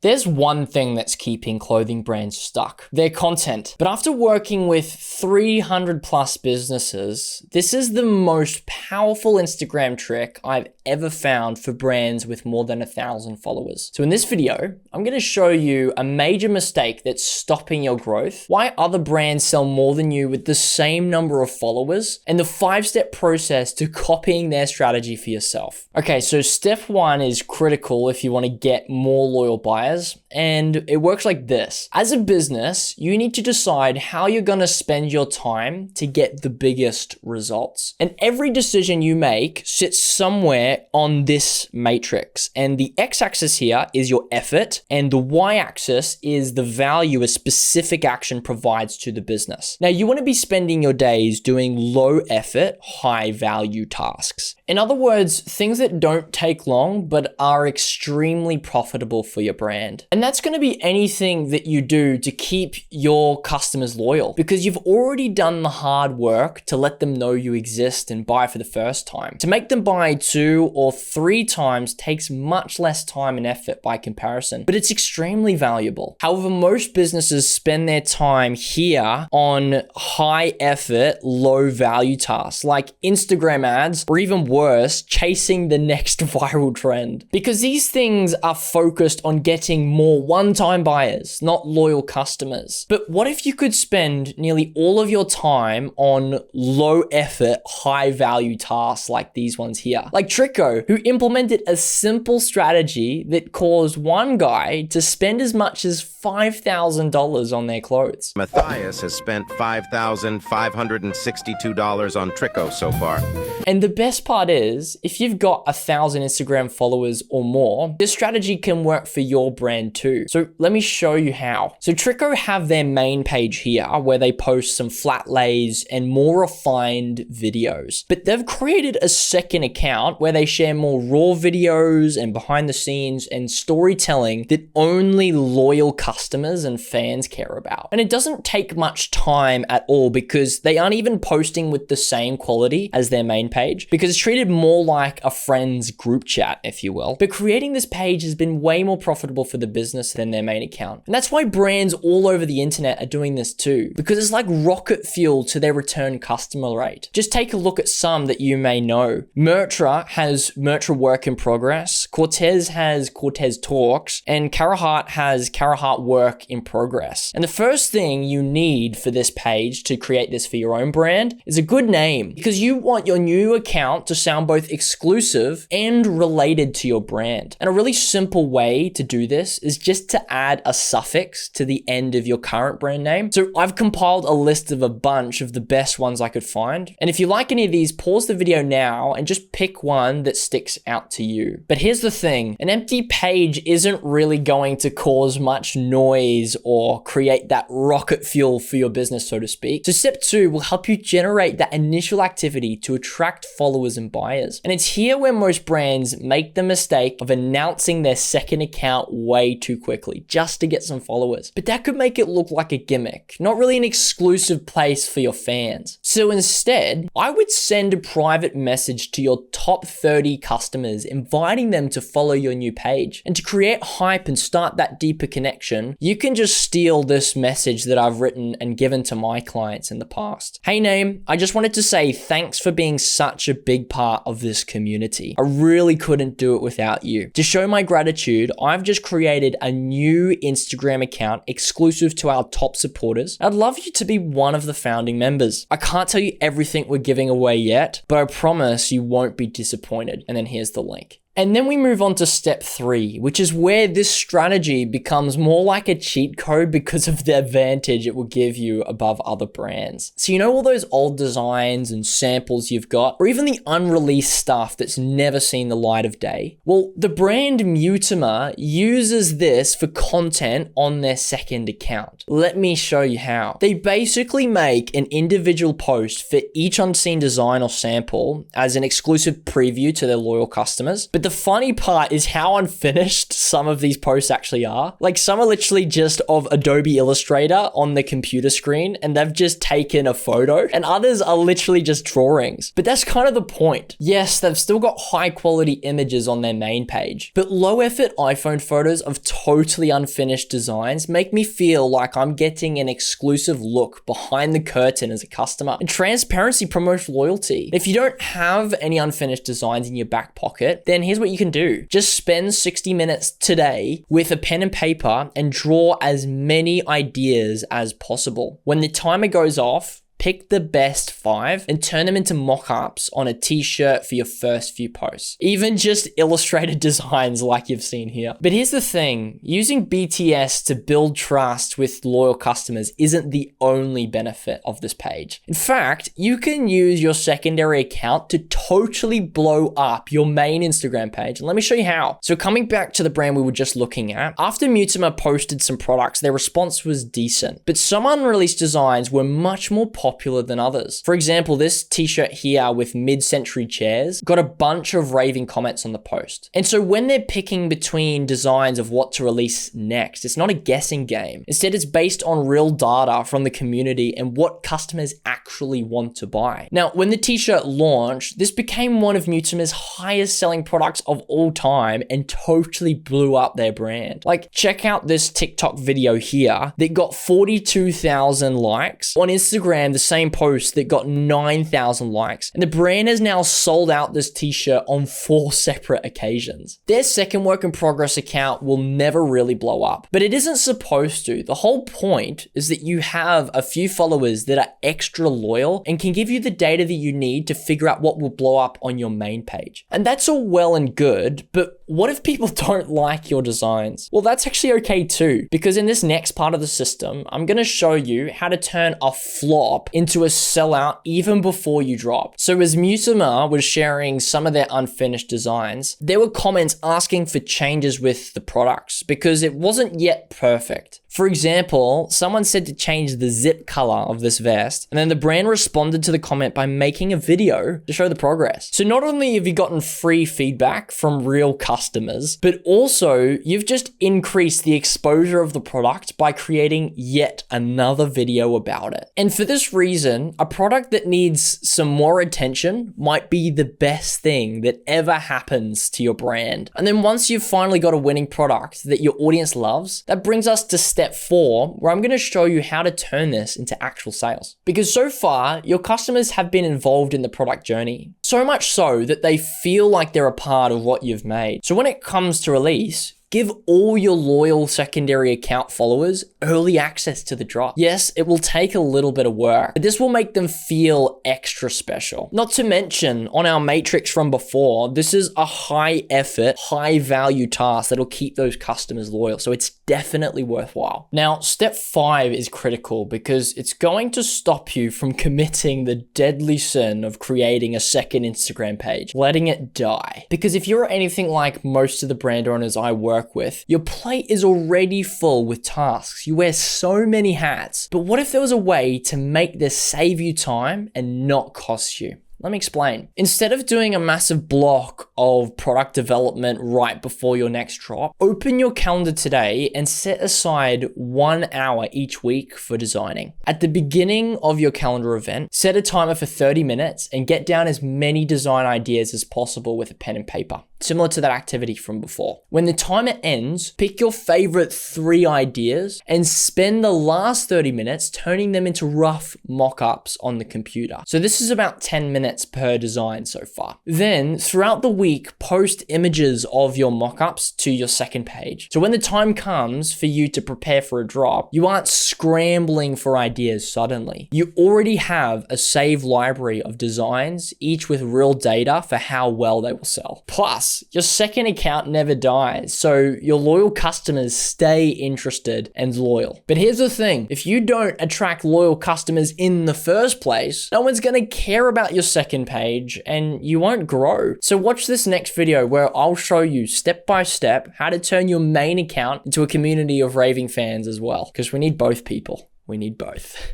There's one thing that's keeping clothing brands stuck: their content. But after working with 300 plus businesses, this is the most powerful Instagram trick I've ever found for brands with more than 1,000 followers. So in this video, I'm going to show you a major mistake that's stopping your growth, why other brands sell more than you with the same number of followers, and the 5-step process to copying their strategy for yourself. Okay, so step 1 is critical if you want to get more loyal buyers. And it works like this. As a business, you need to decide how you're going to spend your time to get the biggest results. And every decision you make sits somewhere on this matrix. And the x-axis here is your effort, and the y-axis is the value a specific action provides to the business. Now, you want to be spending your days doing low effort, high value tasks. In other words, things that don't take long but are extremely profitable for your brand. And that's going to be anything that you do to keep your customers loyal, because you've already done the hard work to let them know you exist and buy for the first time. To make them buy 2 or 3 times takes much less time and effort by comparison, but it's extremely valuable. However, most businesses spend their time here on high effort, low value tasks like Instagram ads, or even worse, chasing the next viral trend. Because these things are focused on getting more one-time buyers, not loyal customers. But what if you could spend nearly all of your time on low effort, high value tasks like these ones here? Like Tricko, who implemented a simple strategy that caused one guy to spend as much as $5,000 on their clothes. Matthias has spent $5,562 on Tricko so far. And the best part is, if you've got 1,000 Instagram followers or more, this strategy can work for your brand too. So let me show you how. So Tricko have their main page here where they post some flat lays and more refined videos. But they've created a second account where they share more raw videos and behind the scenes and storytelling that only loyal customers and fans care about. And it doesn't take much time at all because they aren't even posting with the same quality as their main page, because it's treated more like a friend's group chat, if you will. But creating this page has been way more profitable for the business than their main account. And that's why brands all over the internet are doing this too, because it's like rocket fuel to their return customer rate. Just take a look at some that you may know. Mertra has Mertra Work in Progress, Cortez has Cortez Talks, and Carahart has Carahart Work in Progress. And the first thing you need for this page to create this for your own brand is a good name, because you want your new account to sound both exclusive and related to your brand. And a really simple way to do this is just to add a suffix to the end of your current brand name. So I've compiled a list of a bunch of the best ones I could find. And if you like any of these, pause the video now and just pick one that sticks out to you. But here's the thing, an empty page isn't really going to cause much noise or create that rocket fuel for your business, so to speak. So step 2 will help you generate that initial activity to attract followers and buyers. And it's here where most brands make the mistake of announcing their second account way too quickly just to get some followers. But that could make it look like a gimmick, not really an exclusive place for your fans. So instead, I would send a private message to your top 30 customers, inviting them to follow your new page. And to create hype and start that deeper connection, you can just steal this message that I've written and given to my clients in the past. Hey name, I just wanted to say thanks for being such a big part of this community. I really couldn't do it without you. To show my gratitude, I've just created a new Instagram account exclusive to our top supporters. I'd love you to be one of the founding members. I can't tell you everything we're giving away yet, but I promise you won't be disappointed. And then here's the link. And then we move on to step 3, which is where this strategy becomes more like a cheat code because of the advantage it will give you above other brands. So you know all those old designs and samples you've got, or even the unreleased stuff that's never seen the light of day? Well, the brand Mutimer uses this for content on their second account. Let me show you how. They basically make an individual post for each unseen design or sample as an exclusive preview to their loyal customers, but the funny part is how unfinished some of these posts actually are. Like some are literally just of Adobe Illustrator on the computer screen and they've just taken a photo, and others are literally just drawings. But that's kind of the point. Yes, they've still got high quality images on their main page, but low effort iPhone photos of totally unfinished designs make me feel like I'm getting an exclusive look behind the curtain as a customer. And transparency promotes loyalty. If you don't have any unfinished designs in your back pocket, then here's what you can do. Just spend 60 minutes today with a pen and paper and draw as many ideas as possible. When the timer goes off, pick the best 5 and turn them into mock-ups on a t-shirt for your first few posts. Even just illustrated designs like you've seen here. But here's the thing, using BTS to build trust with loyal customers isn't the only benefit of this page. In fact, you can use your secondary account to totally blow up your main Instagram page. And let me show you how. So coming back to the brand we were just looking at, after Mutimer posted some products, their response was decent. But some unreleased designs were much more popular than others. For example, this t-shirt here with mid-century chairs got a bunch of raving comments on the post. And so when they're picking between designs of what to release next, it's not a guessing game. Instead, it's based on real data from the community and what customers actually want to buy. Now, when the t-shirt launched, this became one of Mutimer's highest selling products of all time and totally blew up their brand. Like, check out this TikTok video here that got 42,000 likes. On Instagram, the same post that got 9,000 likes. And the brand has now sold out this t-shirt on 4 separate occasions. Their second work in progress account will never really blow up, but it isn't supposed to. The whole point is that you have a few followers that are extra loyal and can give you the data that you need to figure out what will blow up on your main page. And that's all well and good, but what if people don't like your designs? Well, that's actually okay too, because in this next part of the system, I'm going to show you how to turn a flop into a sellout even before you drop. So as Mutimer was sharing some of their unfinished designs, there were comments asking for changes with the products because it wasn't yet perfect. For example, someone said to change the zip color of this vest, and then the brand responded to the comment by making a video to show the progress. So not only have you gotten free feedback from real customers, but also you've just increased the exposure of the product by creating yet another video about it. And for this reason, a product that needs some more attention might be the best thing that ever happens to your brand. And then once you've finally got a winning product that your audience loves, that brings us to step 4, where I'm going to show you how to turn this into actual sales. Because so far, your customers have been involved in the product journey. So much so that they feel like they're a part of what you've made. So when it comes to release, give all your loyal secondary account followers early access to the drop. Yes, it will take a little bit of work, but this will make them feel extra special. Not to mention, on our matrix from before, this is a high effort, high value task that'll keep those customers loyal. So it's definitely worthwhile. Now, step 5 is critical because it's going to stop you from committing the deadly sin of creating a second Instagram page, letting it die. Because if you're anything like most of the brand owners I work with, your plate is already full with tasks. You wear so many hats. But what if there was a way to make this save you time and not cost you? Let me explain. Instead of doing a massive block of product development right before your next drop, open your calendar today and set aside 1 hour each week for designing. At the beginning of your calendar event, set a timer for 30 minutes and get down as many design ideas as possible with a pen and paper, similar to that activity from before. When the timer ends, pick your favorite 3 ideas and spend the last 30 minutes turning them into rough mock-ups on the computer. So this is about 10 minutes per design so far. Then throughout the week, post images of your mock-ups to your second page. So when the time comes for you to prepare for a drop, you aren't scrambling for ideas suddenly. You already have a saved library of designs, each with real data for how well they will sell. Plus, your second account never dies, so your loyal customers stay interested and loyal. But here's the thing, if you don't attract loyal customers in the first place, no one's gonna care about your second page and you won't grow. So watch this next video where I'll show you step by step how to turn your main account into a community of raving fans as well, because we need both people. We need both.